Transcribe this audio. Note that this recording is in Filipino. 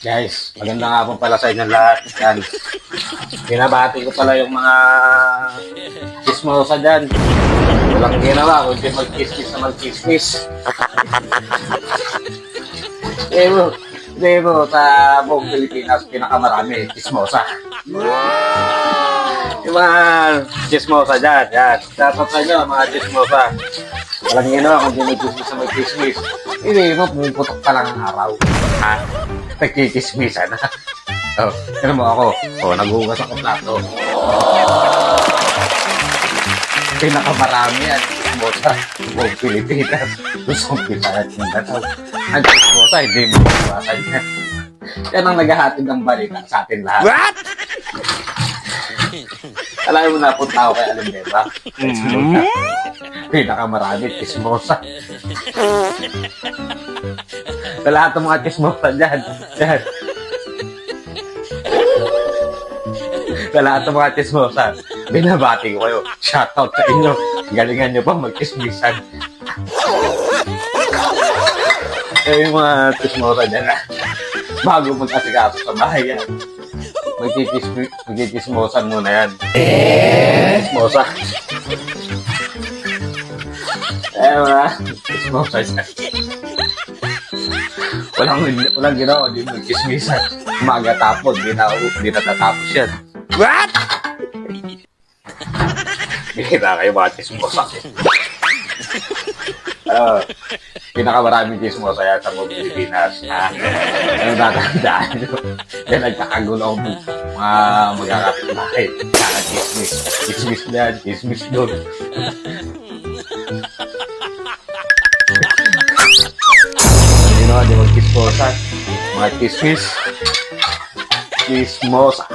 Guys, maganda nga po pala sa inyo lahat. Yan. Binabati ko pala yung mga chismosa dyan. Walang ginawa, kundi mag-kiss-kiss na mag-kiss-kiss. Debo, sa buong Pilipinas, pinakamarami, chismosa. Yung mga chismosa dyan, yan. Dapat sa inyo, mga chismosa. Walang ginawa, kundi mag-kiss-kiss na mag-kiss-kiss. Hindi mo, pumuputok pa lang ang araw. Ha? Nagkikismisan na. Oh, ano mo ako? Oh, naghugas ako plato. Pinakamarami yan. Chismosa. Buong Pilipinas. Gusto kong pisahan yung gataw. Ang chismosa, hindi mo iwasan yan. Yan ang naghahatid ng balita sa atin lahat. What? Alam mo na, punta ako kay Alimbeba. Pinakamarami, chismosa. Sa lahat ng mga chismosa dyan. Yan. Sa lahat ng mga chismosa, binabati ko kayo. Shoutout sa inyo. Galingan nyo pa mag-chismisan. Kaya yung mga chismosa dyan na bago mag-asikaso sa bahay yan. Magkikismosan muna yan. Chismosa. Mga chismosa dyan. Walang ginawa, di magkismisan. Umaga tapon, di natatapos yan. What? Bihira kayo mga chismosa. Pinakamaraming chismosa yan sa buong Pilipinas. Ano tatandaan nyo? Yan, nagkakagulo ang mga magkakapit-bahay. Chismis. Chismis yan, chismis doon. Di mag-chismosa. Mga chismis. Chismosa.